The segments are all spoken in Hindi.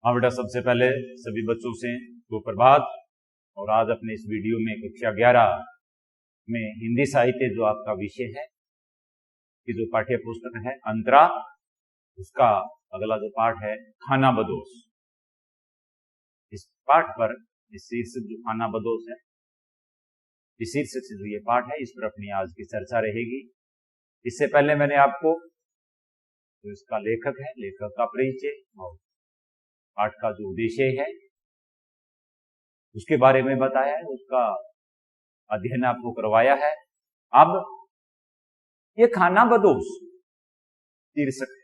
हाँ बेटा, सबसे पहले सभी बच्चों से सुप्रभात। और आज अपने इस वीडियो में कक्षा 11 में हिंदी साहित्य जो आपका विषय है कि जो पाठ्य पुस्तक है अंतरा, उसका अगला जो पाठ है खाना बदोश। इस पाठ पर इस शीर्षक जो खाना बदोश है, इस शीर्षक से जो ये पाठ है, इस पर अपनी आज की चर्चा रहेगी। इससे पहले मैंने आपको जो इसका लेखक है, लेखक का परिचय और पाठ का जो उद्देश्य है उसके बारे में बताया है, उसका अध्ययन आपको करवाया है। अब ये खाना बदोश शीर्षक है,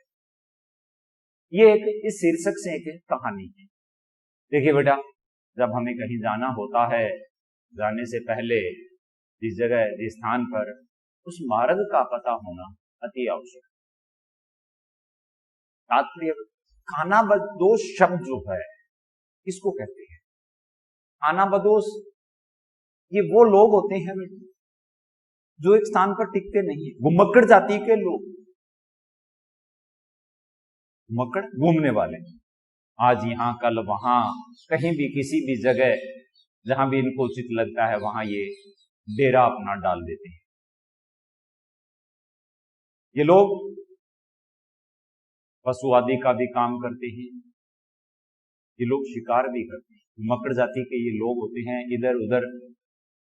ये इस शीर्षक से एक कहानी है। देखिए बेटा, जब हमें कहीं जाना होता है, जाने से पहले जिस जगह जिस स्थान पर उस मार्ग का पता होना अति आवश्यक। तात्पर्य खाना बदोश शब्द जो है किसको कहते हैं? खाना बदोश ये वो लोग होते हैं जो एक स्थान पर टिकते नहीं है। घुमक्कड़ जाति के लोग, घुमक्कड़ घूमने वाले, आज यहां कल वहां, कहीं भी किसी भी जगह जहां भी इनको उचित लगता है वहां ये डेरा अपना डाल देते हैं। ये लोग पशु आदि का भी काम करते हैं, ये लोग शिकार भी करते हैं। मकड़ जाति के ये लोग होते हैं, इधर उधर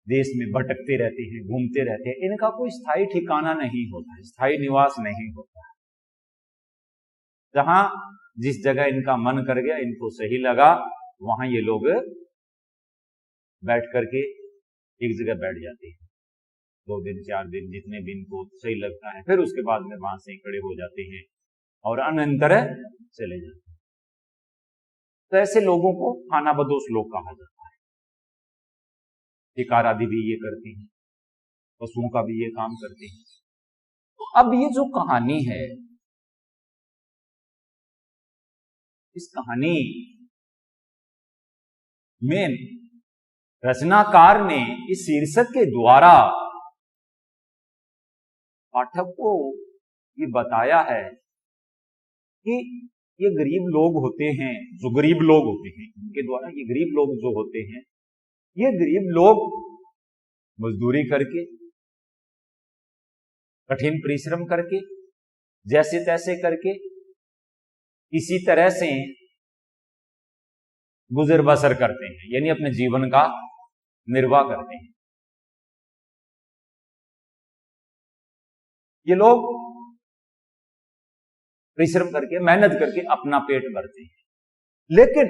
देश में भटकते रहते हैं, घूमते रहते हैं। इनका कोई स्थायी ठिकाना नहीं होता है, स्थायी निवास नहीं होता है। जहां जिस जगह इनका मन कर गया, इनको सही लगा, वहां ये लोग बैठ करके एक जगह बैठ जाते हैं। 2 दिन 4 दिन जितने भी इनको सही लगता है, फिर उसके बाद में वहां से खड़े हो जाते हैं और अनंतर चले जाते हैं। तो ऐसे लोगों को खाना बदोश लोग कहा जाता है। शिकार आदि भी ये करते हैं, पशुओं का भी ये काम करते हैं। तो अब ये जो कहानी है, इस कहानी में रचनाकार ने इस शीर्षक के द्वारा पाठक को ये बताया है कि ये गरीब लोग होते हैं, जो गरीब लोग होते हैं, इनके द्वारा ये गरीब लोग जो होते हैं, ये गरीब लोग मजदूरी करके, कठिन परिश्रम करके, जैसे तैसे करके इसी तरह से गुजर बसर करते हैं, यानी अपने जीवन का निर्वाह करते हैं। ये लोग परिश्रम करके, मेहनत करके अपना पेट भरते हैं। लेकिन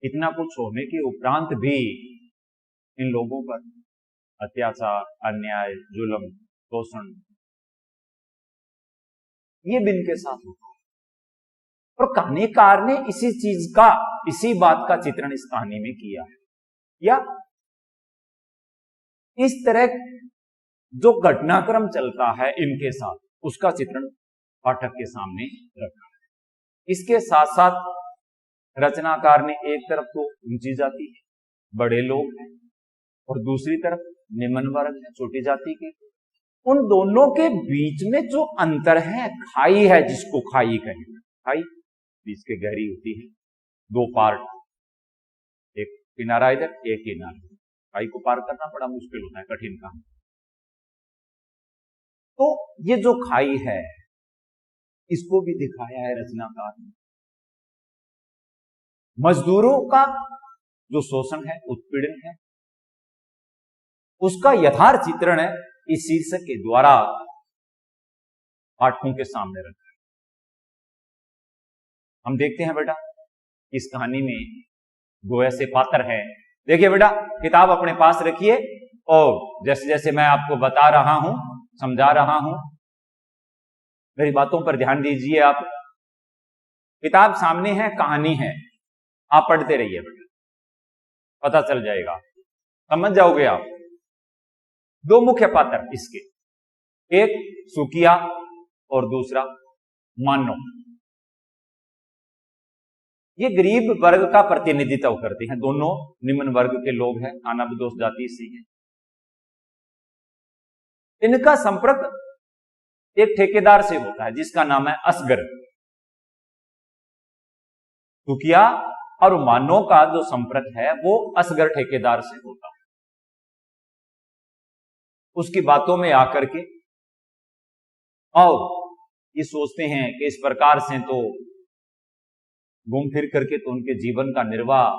इतना कुछ होने के उपरांत भी इन लोगों पर अत्याचार, अन्याय, जुल्म, शोषण ये भी इनके साथ होता है। और कहानीकार ने इसी चीज का, इसी बात का चित्रण इस कहानी में किया है, या इस तरह जो घटनाक्रम चलता है इनके साथ, उसका चित्रण पाठक के सामने रखा है। इसके साथ साथ रचनाकार ने एक तरफ तो ऊंची जाति है, बड़े लोग हैं, और दूसरी तरफ निम्न वर्ग है, छोटी जाति के। उन दोनों के बीच में जो अंतर है, खाई है, जिसको खाई कहेंगे, खाई बीच के गहरी होती है, 2 पार्ट, एक किनारा इधर, एक किनारा। खाई को पार करना बड़ा मुश्किल होता है, कठिन काम। तो ये जो खाई है, इसको भी दिखाया है रचनाकार ने। मजदूरों का जो शोषण है, उत्पीड़न है, उसका यथार्थ चित्रण है इस शीर्षक के द्वारा पाठकों के सामने रखा है। हम देखते हैं बेटा, इस कहानी में 2 ऐसे पात्र हैं। देखिए बेटा, किताब अपने पास रखिए और जैसे जैसे मैं आपको बता रहा हूं, समझा रहा हूं, मेरी बातों पर ध्यान दीजिए। आप किताब सामने है, कहानी है, आप पढ़ते रहिए बेटा, पता चल जाएगा, समझ जाओगे आप। 2 मुख्य पात्र इसके, एक सुकिया और दूसरा मानो। ये गरीब वर्ग का प्रतिनिधित्व करते हैं, दोनों निम्न वर्ग के लोग हैं, खाना बदोश जाति से हैं। इनका संपर्क एक ठेकेदार से होता है जिसका नाम है असगर। तुकिया और मानो का जो संपर्क है वो असगर ठेकेदार से होता है। उसकी बातों में आकर के और ये सोचते हैं कि इस प्रकार से तो घूम फिर करके तो उनके जीवन का निर्वाह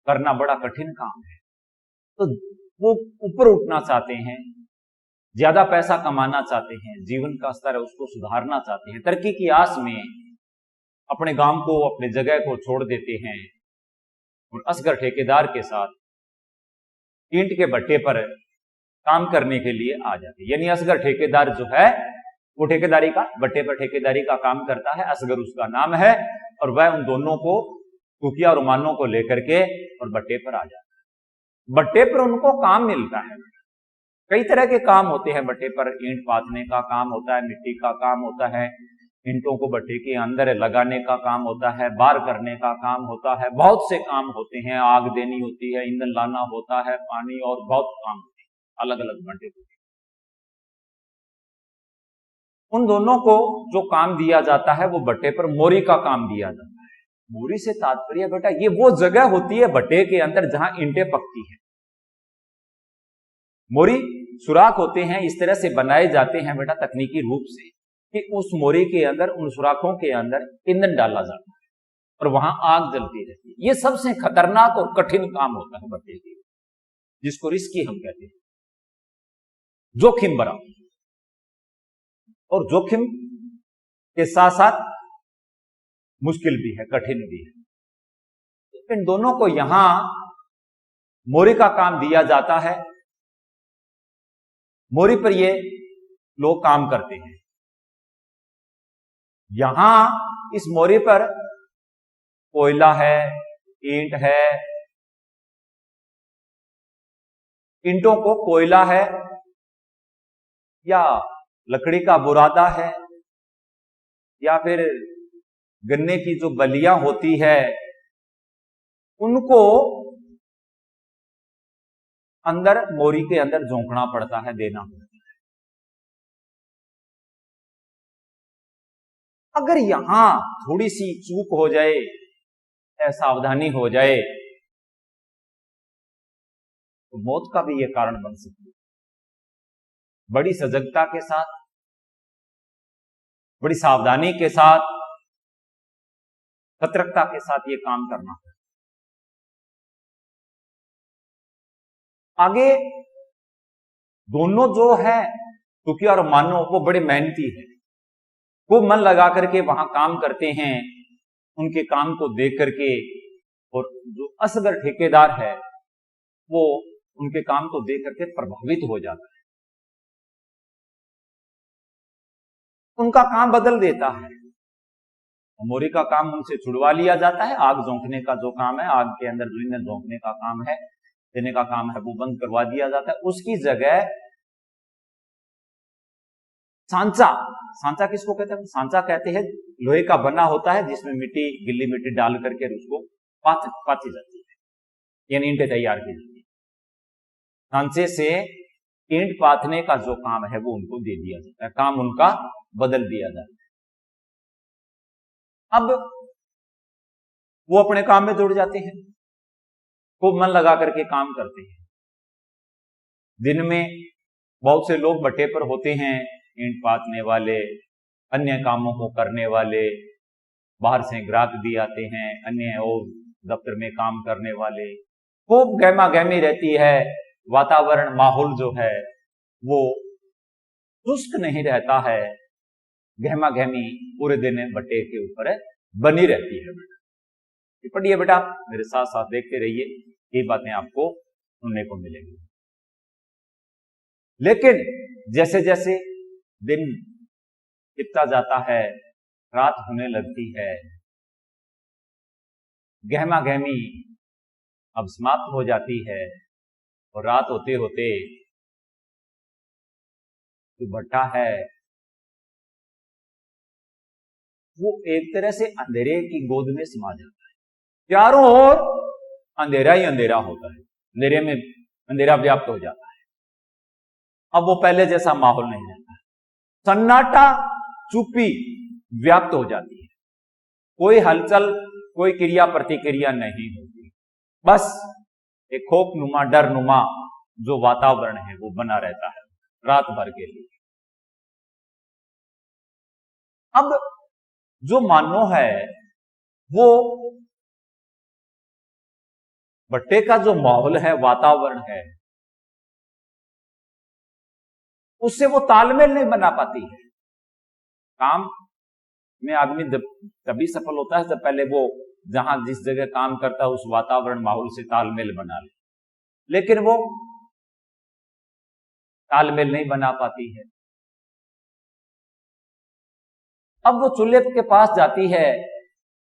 करना बड़ा कठिन काम है। तो वो ऊपर उठना चाहते हैं, ज्यादा पैसा कमाना चाहते हैं, जीवन का स्तर है उसको सुधारना चाहते हैं, तरक्की की आस में अपने गांव को, अपने जगह को छोड़ देते हैं और असगर ठेकेदार के साथ ईंट के भट्टे पर काम करने के लिए आ जाते हैं। यानी असगर ठेकेदार जो है वो ठेकेदारी का, भट्टे पर ठेकेदारी का काम करता है, असगर उसका नाम है, और वह उन दोनों को, तुकिया और मानो को लेकर के और भट्टे पर आ जाता है। भट्टे पर उनको काम मिलता है, कई तरह के काम होते हैं भट्टे पर। ईंट पाथने का काम होता है, मिट्टी का काम होता है, ईंटों को भट्टे के अंदर लगाने का काम होता है, बार करने का काम होता है, बहुत से काम होते हैं, आग देनी होती है, ईंधन लाना होता है, पानी, और बहुत काम होते हैं अलग अलग भट्टे पर। उन दोनों को जो काम दिया जाता है वो भट्टे पर मोरी का काम दिया जाता है। मोरी से तात्पर्य बेटा ये वो जगह होती है भट्टे के अंदर जहां ईंटें पकती हैं। मोरी सुराख होते हैं, इस तरह से बनाए जाते हैं बेटा तकनीकी रूप से कि उस मोरी के अंदर, उन सुराखों के अंदर ईंधन डाला जाता है और वहां आग जलती रहती है। ये सबसे खतरनाक और कठिन काम होता है भट्टे के, जिसको रिस्की हम कहते हैं, जोखिम भरा, और जोखिम के साथ साथ मुश्किल भी है, कठिन भी है। इन दोनों को यहां मोरी का काम दिया जाता है। मोरी पर ये लोग काम करते हैं। यहां इस मोरी पर कोयला है, ईंट है, ईंटों को कोयला है या लकड़ी का बुरादा है या फिर गन्ने की जो बलियां होती है उनको अंदर मोरी के अंदर झोंकना पड़ता है, देना पड़ता है। अगर यहां थोड़ी सी चूक हो जाए, असावधानी हो जाए, तो मौत का भी यह कारण बन सकती है। बड़ी सजगता के साथ, बड़ी सावधानी के साथ, सतर्कता के साथ ये काम करना है। आगे दोनों जो है तुकिया और मानो वो बड़े मेहनती है, खूब मन लगा करके वहां काम करते हैं। उनके काम को देख करके, और जो असगर ठेकेदार है वो उनके काम को देख करके प्रभावित हो जाता है, उनका काम बदल देता है। मोरी का काम उनसे छुड़वा लिया जाता है, आग झोंकने का जो काम है, आग के अंदर ईंधन झोंकने का काम है, देने का काम है, वो बंद करवा दिया जाता है। उसकी जगह सांचा, सांचा किसको कहते हैं? सांचा कहते हैं लोहे का बना होता है जिसमें मिट्टी, गिल्ली मिट्टी डाल करके उसको पाथी जाती है, यानी ईंटें तैयार की जाती है। सांचे से ईंट पाथने का जो काम है वो उनको दे दिया जाता है, काम उनका बदल दिया जाता है। अब वो अपने काम में जुड़ जाते हैं, खूब मन लगा करके काम करते हैं। दिन में बहुत से लोग भट्टे पर होते हैं, ईंट पाथने वाले, अन्य कामों को करने वाले, बाहर से ग्राहक भी आते हैं, अन्य और दफ्तर में काम करने वाले, खूब गहमा गहमी रहती है। वातावरण, माहौल जो है वो शुष्क नहीं रहता है, गहमा गहमी पूरे दिन भट्टे के ऊपर बनी रहती है। बेटा पढ़िए बेटा, मेरे साथ साथ देखते रहिए, ये बातें आपको सुनने को मिलेंगी। लेकिन जैसे जैसे दिन बीतता जाता है, रात होने लगती है, गहमा गहमी अब समाप्त हो जाती है, और रात होते होते जो भट्टा है वो एक तरह से अंधेरे की गोद में समा जाता है। चारों ओर अंधेरा ही अंधेरा होता है, अंधेरे में अंधेरा व्याप्त हो जाता है। अब वो पहले जैसा माहौल नहीं रहता है, सन्नाटा, चुप्पी व्याप्त हो जाती है। कोई हलचल, कोई क्रिया प्रतिक्रिया नहीं होती, बस एक खौफनुमा डरनुमा जो वातावरण है वो बना रहता है रात भर के लिए। अब जो मानो है वो भट्टे का जो माहौल है, वातावरण है, उससे वो तालमेल नहीं बना पाती है। काम में आदमी तभी सफल होता है जब पहले वो जहां जिस जगह काम करता है उस वातावरण माहौल से तालमेल बना ले, लेकिन वो तालमेल नहीं बना पाती है। अब वो चूल्हे के पास जाती है,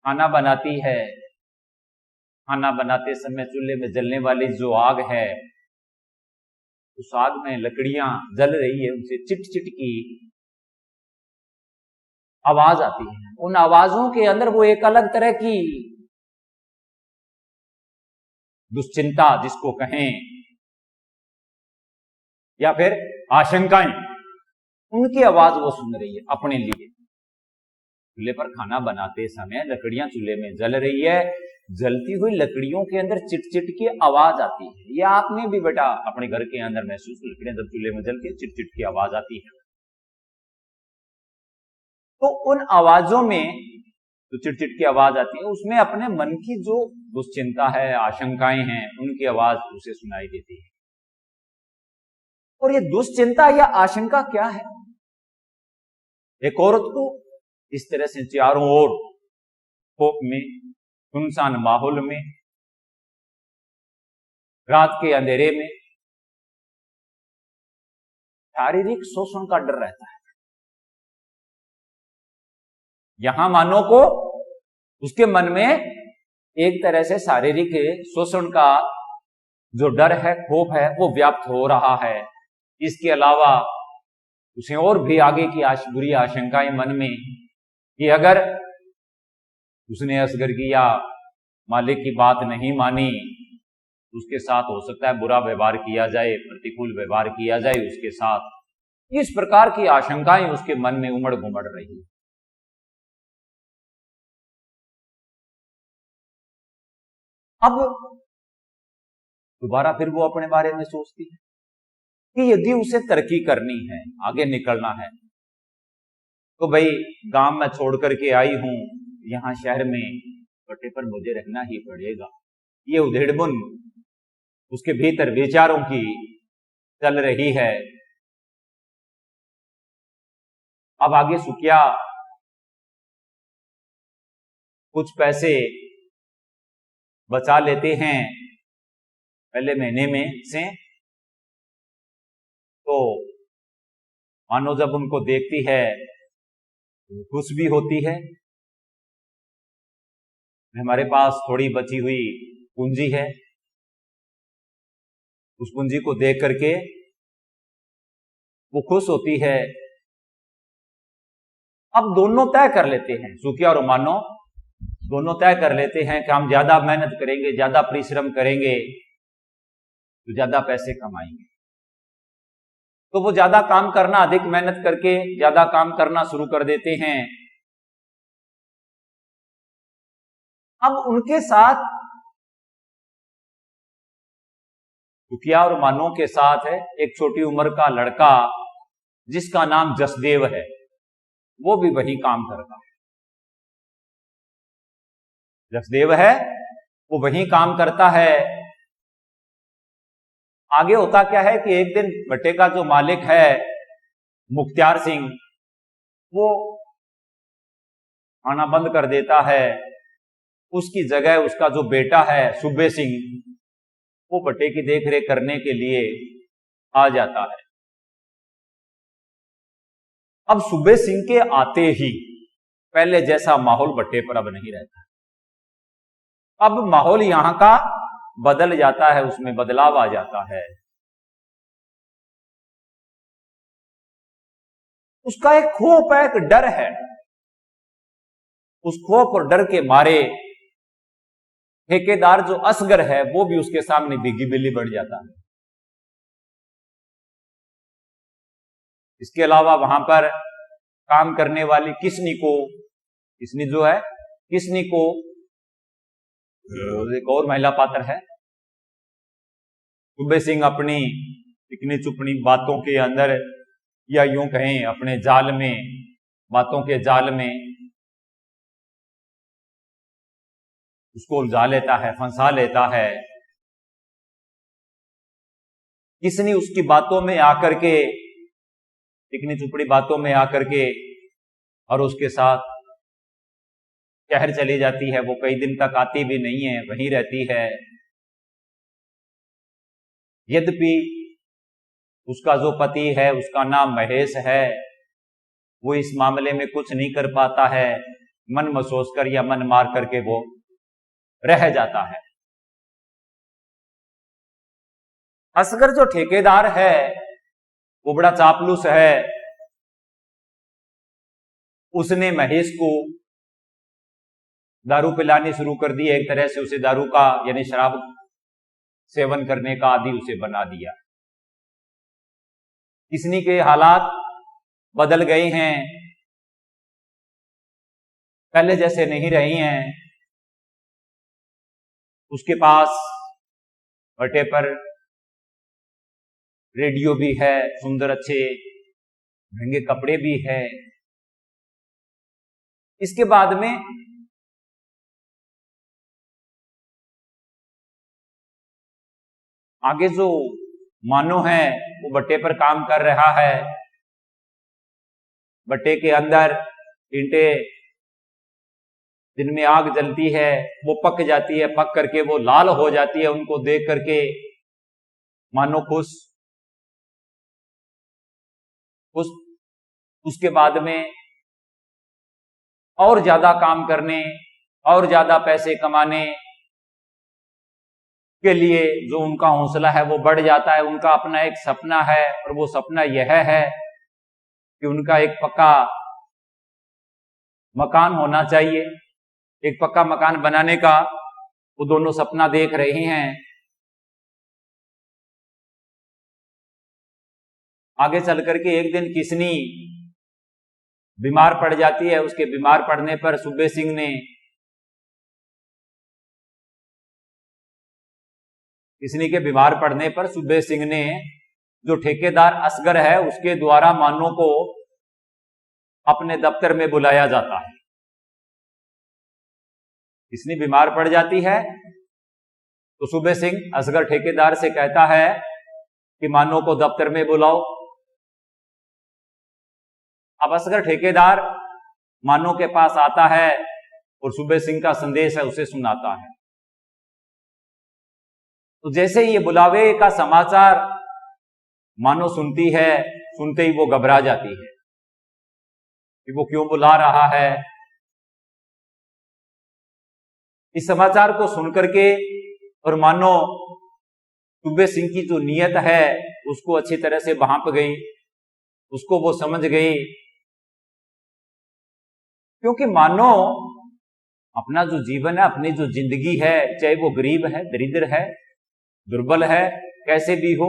खाना बनाती है। खाना बनाते समय चूल्हे में जलने वाली जो आग है, उस आग में लकड़ियां जल रही है, उनसे चिट चिट की आवाज आती है। उन आवाजों के अंदर वो एक अलग तरह की दुश्चिंता जिसको कहें, या फिर आशंकाएं, उनकी आवाज वो सुन रही है अपने लिए। चूल्हे पर खाना बनाते समय लकड़ियां चूल्हे में जल रही है, जलती हुई लकड़ियों के अंदर चिट चिट की आवाज आती है। यह आपने भी बेटा अपने घर के अंदर महसूस, लकड़ियां जब चूल्हे में जलती है चिट चिट की आवाज आती है। तो उन आवाजों में जो चिटचिट की आवाज आती है, उसमें अपने मन की जो दुश्चिंता है, आशंकाएं हैं, उनकी आवाज उसे सुनाई देती है। और ये दुश्चिंता या आशंका क्या है? एक औरत को इस तरह से चारों ओर खौफ में, सुनसान माहौल में, रात के अंधेरे में शारीरिक शोषण का डर रहता है। यहां मानव को उसके मन में एक तरह से शारीरिक शोषण का जो डर है, खौफ है, वो व्याप्त हो रहा है। इसके अलावा उसे और भी आगे की बुरी आशंकाएं मन में कि अगर उसने असगर की या मालिक की बात नहीं मानी, उसके साथ हो सकता है बुरा व्यवहार किया जाए, प्रतिकूल व्यवहार किया जाए उसके साथ। इस प्रकार की आशंकाएं उसके मन में उमड़ घुमड़ रही है। अब दोबारा फिर वो अपने बारे में सोचती है कि यदि उसे तरक्की करनी है, आगे निकलना है, तो भाई गांव में छोड़ करके आई हूं, यहां शहर में पट्टे पर मुझे रहना ही पड़ेगा। ये उधेड़बुन उसके भीतर विचारों की चल रही है। अब आगे सुखिया कुछ पैसे बचा लेते हैं पहले महीने में से, तो मानो जब उनको देखती है खुश भी होती है। हमारे पास थोड़ी बची हुई पूंजी है, उस पूंजी को देख करके वो खुश होती है। अब दोनों तय कर लेते हैं, सुखिया और मानो दोनों तय कर लेते हैं कि हम ज्यादा मेहनत करेंगे, ज्यादा परिश्रम करेंगे तो ज्यादा पैसे कमाएंगे। तो वो ज्यादा काम करना, अधिक मेहनत करके ज्यादा काम करना शुरू कर देते हैं। अब उनके साथ सुखिया और मानो के साथ है एक छोटी उम्र का लड़का जिसका नाम जसदेव है, वो भी वही काम करता है। जसदेव है, वो वही काम करता है। आगे होता क्या है कि एक दिन भट्टे का जो मालिक है मुख्तियार सिंह, वो खाना बंद कर देता है। उसकी जगह उसका जो बेटा है सुब्बे सिंह, वो भट्टे की देखरेख करने के लिए आ जाता है। अब सुब्बे सिंह के आते ही पहले जैसा माहौल भट्टे पर अब नहीं रहता। अब माहौल यहां का बदल जाता है, उसमें बदलाव आ जाता है। उसका एक खौफ है, एक डर है। उस खौफ और डर के मारे ठेकेदार जो असगर है वो भी उसके सामने बिगी बिल्ली बढ़ जाता है। इसके अलावा वहां पर काम करने वाली किसनी जो है, किसनी को एक और महिला पात्र है। सूबे सिंह अपनी चिकनी चुपनी बातों के अंदर, या यूं कहें अपने जाल में, बातों के जाल में उसको उलझा लेता है, फंसा लेता है। किसनी उसकी बातों में आकर के, चिकनी चुपड़ी बातों में आकर के, और उसके साथ शहर चली जाती है। वो कई दिन तक आती भी नहीं है, वहीं रहती है। यद्यपि उसका जो पति है, उसका नाम महेश है, वो इस मामले में कुछ नहीं कर पाता है। मन महसूस कर या मन मार करके वो रह जाता है। असगर जो ठेकेदार है वो बड़ा चापलूस है। उसने महेश को दारू पिलानी शुरू कर दी। एक तरह से उसे दारू का यानी शराब सेवन करने का आदी उसे बना दिया। किसनी के हालात बदल गए हैं, पहले जैसे नहीं रही हैं। उसके पास भट्टे पर रेडियो भी है, सुंदर अच्छे महंगे कपड़े भी है। इसके बाद में आगे जो मानो है वो भट्टे पर काम कर रहा है। भट्टे के अंदर ईंटें जिनमें आग जलती है वो पक जाती है, पक करके वो लाल हो जाती है। उनको देख करके मानो खुश। उसके बाद में और ज्यादा काम करने और ज्यादा पैसे कमाने के लिए जो उनका हौसला है वो बढ़ जाता है। उनका अपना एक सपना है, और वो सपना यह है कि उनका एक पक्का मकान होना चाहिए। एक पक्का मकान बनाने का वो दोनों सपना देख रहे हैं। आगे चल करके एक दिन किसनी बीमार पड़ जाती है। उसके बीमार पड़ने पर सूबे सिंह ने, किसनी के बीमार पड़ने पर सूबे सिंह ने जो ठेकेदार असगर है उसके द्वारा मानो को अपने दफ्तर में बुलाया जाता है। किसनी बीमार पड़ जाती है तो सूबे सिंह असगर ठेकेदार से कहता है कि मानो को दफ्तर में बुलाओ। अब असगर ठेकेदार मानो के पास आता है और सूबे सिंह का संदेश है उसे सुनाता है। तो जैसे ही ये बुलावे का समाचार मानो सुनती है, सुनते ही वो घबरा जाती है कि वो क्यों बुला रहा है। इस समाचार को सुनकर के और मानो सूबे सिंह की जो नीयत है उसको अच्छी तरह से भांप गई, उसको वो समझ गई। क्योंकि मानो अपना जो जीवन है, अपनी जो जिंदगी है, चाहे वो गरीब है, दरिद्र है, दुर्बल है, कैसे भी हो,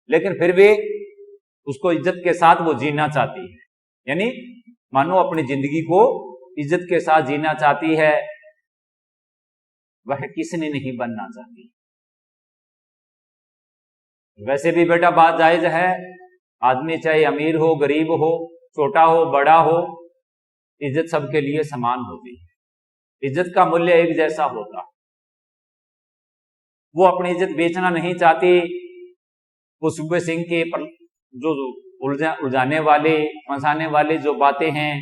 लेकिन फिर भी उसको इज्जत के साथ वो जीना चाहती है। यानी मानो अपनी जिंदगी को इज्जत के साथ जीना चाहती है। वह किसने नहीं बनना चाहती। वैसे भी बेटा बात जायज है, आदमी चाहे अमीर हो, गरीब हो, छोटा हो, बड़ा हो, इज्जत सबके लिए समान होती है। इज्जत का मूल्य एक जैसा होता। वो अपनी इज्जत बेचना नहीं चाहती। वो सूबे सिंह के जो उलझाने वाले, फंसाने वाले जो बातें हैं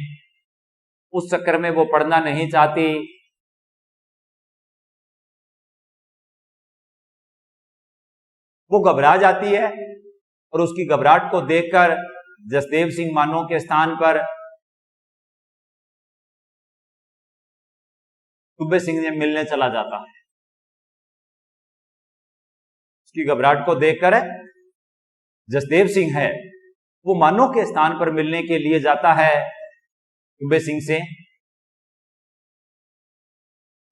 उस चक्कर में वो पड़ना नहीं चाहती। वो घबरा जाती है और उसकी घबराहट को देखकर जसदेव सिंह मानो के स्थान पर सूबे सिंह ने मिलने चला जाता है। उसकी घबराहट को देखकर जसदेव सिंह है वो मानो के स्थान पर मिलने के लिए जाता है सूबे सिंह से।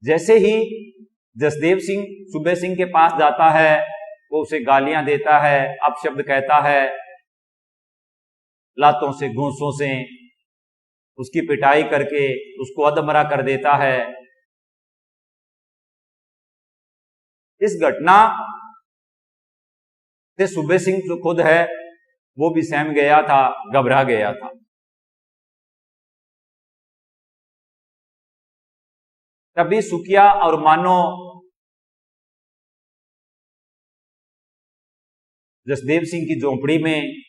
जैसे ही जसदेव सिंह सूबे सिंह के पास जाता है वो उसे गालियां देता है, अपशब्द कहता है, लातों से, घूंसों से उसकी पिटाई करके उसको अधमरा कर देता है। इस घटना से सूबे सिंह जो खुद है वो भी सहम गया था, घबरा गया था। तभी सुखिया और मानो जसदेव सिंह की झोंपड़ी में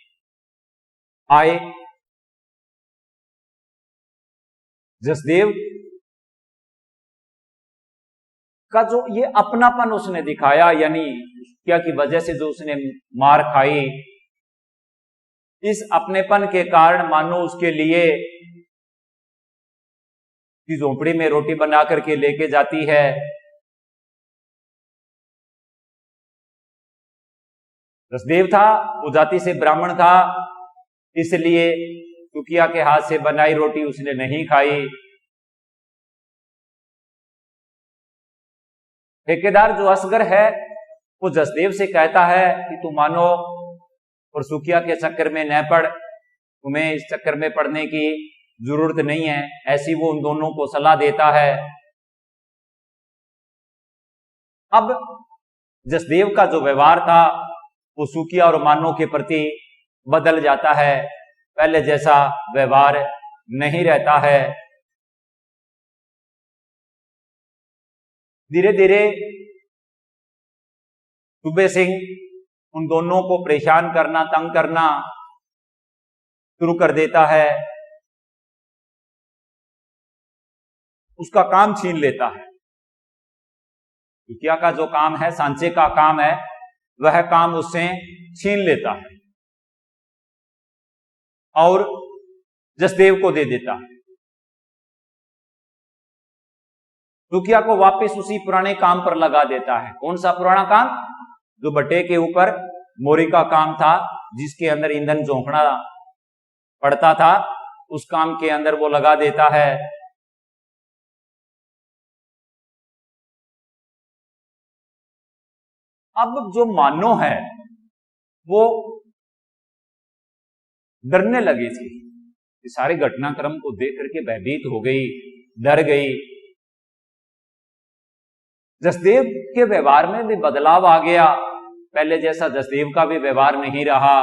आए। जसदेव का जो ये अपनापन उसने दिखाया, यानी क्या की वजह से जो उसने मार खाई, इस अपनेपन के कारण मानो उसके लिए की झोंपड़ी में रोटी बना करके लेके जाती है। जसदेव था वो जाति से ब्राह्मण था, इसलिए सुखिया के हाथ से बनाई रोटी उसने नहीं खाई। ठेकेदार जो असगर है वो जसदेव से कहता है कि तू मानो और सुखिया के चक्कर में न पड़, तुम्हें इस चक्कर में पड़ने की जरूरत नहीं है, ऐसी वो उन दोनों को सलाह देता है। अब जसदेव का जो व्यवहार था वो सुखिया और मानो के प्रति बदल जाता है, पहले जैसा व्यवहार नहीं रहता है। धीरे धीरे सूबे सिंह उन दोनों को परेशान करना, तंग करना शुरू कर देता है, उसका काम छीन लेता है। सुखिया का जो काम है, सांचे का काम है, वह काम उससे छीन लेता है और जसदेव को दे देता है। सुखिया को वापस उसी पुराने काम पर लगा देता है। कौन सा पुराना काम? जो भट्टे के ऊपर मोरी का काम था, जिसके अंदर ईंधन झोंकना पड़ता था, उस काम के अंदर वो लगा देता है। अब जो मानो है वो डरने लगी थी, इस सारे घटनाक्रम को देख करके भयभीत हो गई, डर गई। जसदेव के व्यवहार में भी बदलाव आ गया, पहले जैसा जसदेव का भी व्यवहार नहीं रहा।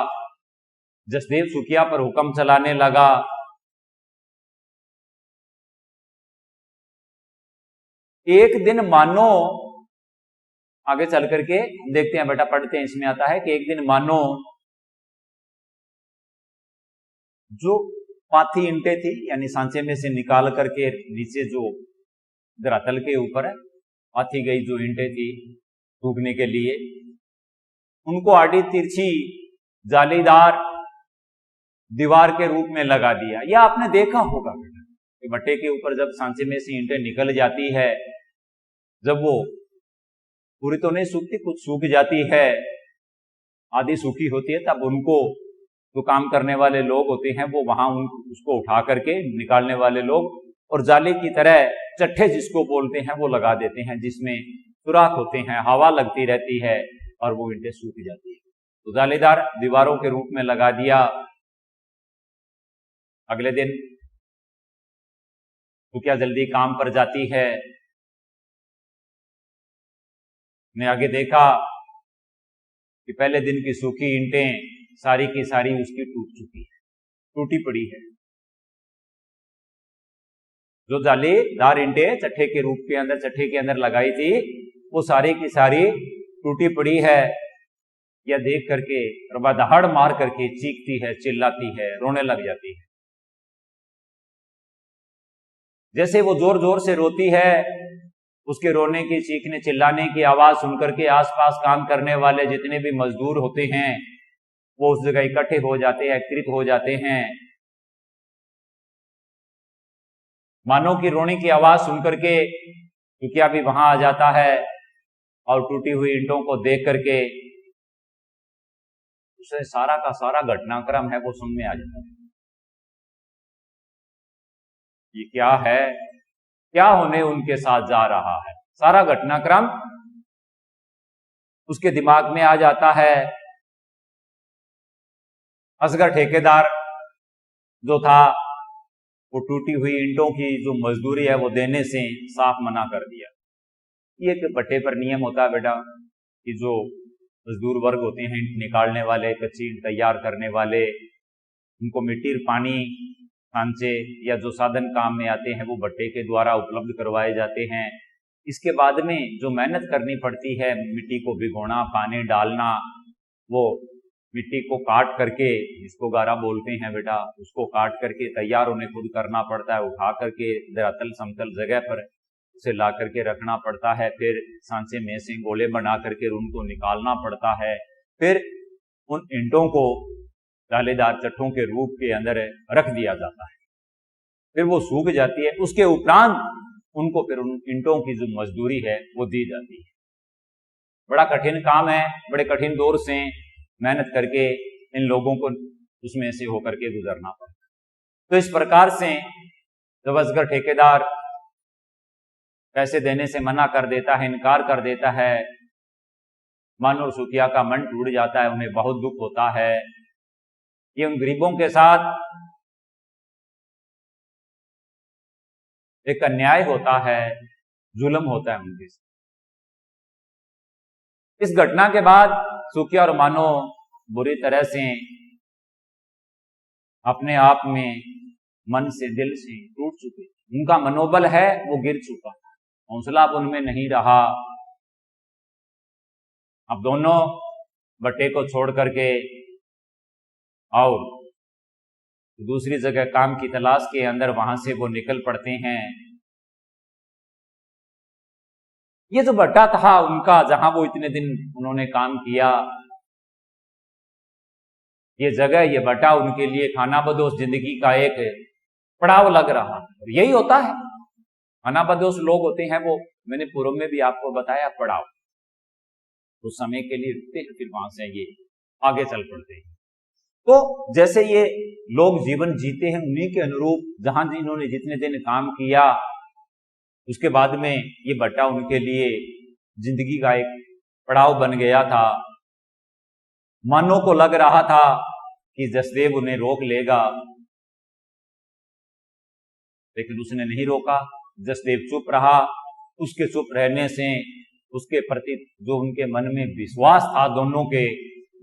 जसदेव सुखिया पर हुक्म चलाने लगा। एक दिन मानो, आगे चल करके देखते हैं बेटा, पढ़ते हैं, इसमें आता है कि एक दिन मानो जो पाथी ईंटें थी, यानी सांचे में से निकाल करके नीचे जो धरातल के ऊपर पाथी गई जो ईंटें थी सूखने के लिए, उनको आड़ी तिरछी जालीदार दीवार के रूप में लगा दिया। यह आपने देखा होगा बेटा कि भट्टे के ऊपर जब सांचे में से ईंटें निकल जाती है, जब वो पूरी तो नहीं सूखती, कुछ सूख जाती है, आधी सूखी होती है, तब उनको जो काम करने वाले लोग होते हैं वो वहां उसको उठा करके निकालने वाले लोग, और जाली की तरह चट्टे जिसको बोलते हैं वो लगा देते हैं, जिसमें सुराख होते हैं, हवा लगती रहती है और वो ईंटें सूख जाती है। तो जालीदार दीवारों के रूप में लगा दिया। अगले दिन तो क्या जल्दी काम पर जाती है, ने आगे देखा कि पहले दिन की सूखी ईंटें सारी की सारी उसकी टूट चुकी है, टूटी पड़ी है। जो जालीदार ईंटें चट्टे के रूप के अंदर, चट्टे के अंदर लगाई थी, वो सारी की सारी टूटी पड़ी है। यह देख करके रबा दहाड़ मार करके चीखती है, चिल्लाती है, रोने लग जाती है। जैसे वो जोर जोर से रोती है, उसके रोने की, चीखने चिल्लाने की आवाज सुनकर के आसपास काम करने वाले जितने भी मजदूर होते हैं वो उस जगह इकट्ठे हो जाते हैं, एकत्रित हो जाते हैं। मानो की रोने की आवाज सुनकर के सुखिया भी वहां आ जाता है और टूटी हुई ईंटों को देख करके उसे सारा का सारा घटनाक्रम है वो सुन में आ जाता है। ये क्या है, क्या होने उनके साथ जा रहा है, सारा घटनाक्रम उसके दिमाग में आ जाता है। असगर ठेकेदार जो था वो टूटी हुई ईंटों की जो मजदूरी है वो देने से साफ मना कर दिया। ये एक भट्टे पर नियम होता है बेटा कि जो मजदूर वर्ग होते हैं, ईंट निकालने वाले, कच्ची ईंट तैयार करने वाले, उनको मिट्टी पानी खांचे या जो साधन काम में आते हैं वो भट्टे के द्वारा उपलब्ध करवाए जाते हैं। इसके बाद में जो मेहनत करनी पड़ती है, मिट्टी को भिगोना, पानी डालना, वो मिट्टी को काट करके, जिसको गारा बोलते हैं बेटा, उसको काट करके तैयार उन्हें खुद करना पड़ता है। उठा करके धरातल समतल जगह पर उसे ला करके रखना पड़ता है, फिर सांचे में से गोले बना करके उनको निकालना पड़ता है, फिर उन ईंटों को डालेदार चट्टों के रूप के अंदर रख दिया जाता है, फिर वो सूख जाती है। उसके उपरांत उनको फिर उन ईंटों की जो मजदूरी है वो दी जाती है। बड़ा कठिन काम है, बड़े कठिन दौर से मेहनत करके इन लोगों को उसमें से होकर के गुजरना पड़ता है। तो इस प्रकार से जब असगर ठेकेदार पैसे देने से मना कर देता है, इनकार कर देता है, मानो सुखिया का मन टूट जाता है, उन्हें बहुत दुख होता है। ये उन गरीबों के साथ एक अन्याय होता है, जुल्म होता है उनके साथ। इस घटना के बाद सुखिया और मानो बुरी तरह से अपने आप में मन से, दिल से टूट चुके। उनका मनोबल है वो गिर चुका, हौसला अब उनमें नहीं रहा। अब दोनों भट्टे को छोड़ करके और दूसरी जगह काम की तलाश के अंदर वहां से वो निकल पड़ते हैं। ये जो भट्टा था उनका, जहां वो इतने दिन उन्होंने काम किया, ये जगह, ये भट्टा उनके लिए खानाबदोश जिंदगी का एक पड़ाव लग रहा। और यही होता है, खानाबदोश लोग होते हैं वो, मैंने पूर्व में भी आपको बताया, पड़ाव तो समय के लिए रुकते हैं, फिर वहां से ये आगे चल पड़ते हैं। तो जैसे ये लोग जीवन जीते हैं उन्हीं के अनुरूप, जहां इन्होंने जितने दिन काम किया, उसके बाद में ये भट्टा उनके लिए जिंदगी का एक पड़ाव बन गया था। मानो को लग रहा था कि जसदेव उन्हें रोक लेगा, लेकिन उसने नहीं रोका। जसदेव चुप रहा। उसके चुप रहने से उसके प्रति जो उनके मन में विश्वास था दोनों के,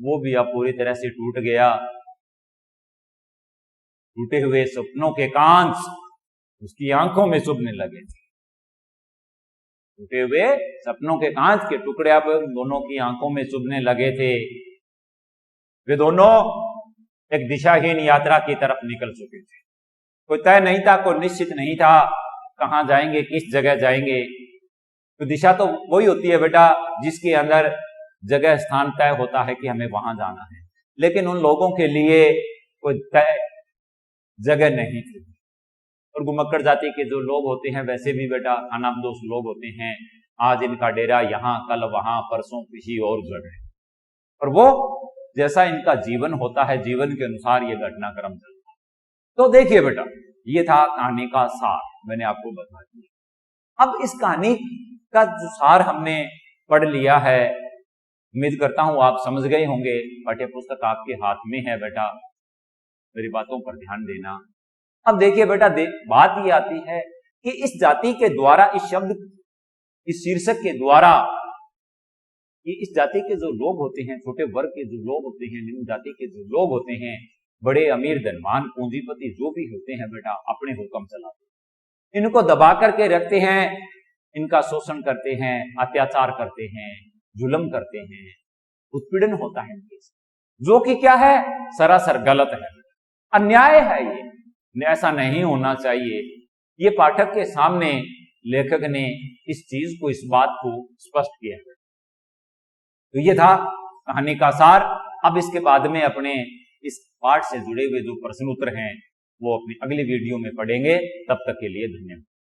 वो भी अब पूरी तरह से टूट गया। टूटे हुए सपनों के कांच उसकी आंखों में चुभने लगे थे। टूटे हुए सपनों के कांच के टुकड़े अब दोनों की आंखों में चुभने लगे थे। वे दोनों एक दिशाहीन यात्रा की तरफ निकल चुके थे। कोई तय नहीं था, कोई निश्चित नहीं था कहां जाएंगे, किस जगह जाएंगे। तो दिशा तो वही होती है बेटा जिसके अंदर जगह स्थान तय होता है कि हमें वहां जाना है, लेकिन उन लोगों के लिए कोई तय जगह नहीं थी। और घुमक्कड़ जाति के जो लोग होते हैं वैसे भी बेटा खानाबदोश लोग होते हैं। आज इनका डेरा यहाँ, कल वहां, परसों किसी और जगह, और वो जैसा इनका जीवन होता है, जीवन के अनुसार ये घटनाक्रम चलता है। तो देखिए बेटा, ये था कहानी का सार, मैंने आपको बता दिया। अब इस कहानी का जो सार हमने पढ़ लिया है, उम्मीद करता हूं आप समझ गए होंगे। पाठ्य पुस्तक आपके हाथ में है बेटा, मेरी बातों पर ध्यान देना। अब देखिए बेटा, बात ये आती है कि इस जाति के द्वारा, इस शब्द, इस शीर्षक के द्वारा, कि इस जाति के जो लोग होते हैं, छोटे वर्ग के जो लोग होते हैं, निम्न जाति के जो लोग होते हैं, बड़े अमीर धनवान पूंजीपति जो भी होते हैं बेटा, अपने हुक्म चलाते हैं, इनको दबा करके रखते हैं, इनका शोषण करते हैं, अत्याचार करते हैं, जुल्म करते हैं, उत्पीड़न होता है इनके साथ, जो कि क्या है, सरासर गलत है, अन्याय है। ये ऐसा नहीं होना चाहिए। ये पाठक के सामने लेखक ने इस चीज को, इस बात को स्पष्ट किया है। तो ये था कहानी का सार। अब इसके बाद में अपने इस पाठ से जुड़े हुए जो प्रश्न उत्तर हैं वो अपनी अगली वीडियो में पढ़ेंगे। तब तक के लिए धन्यवाद।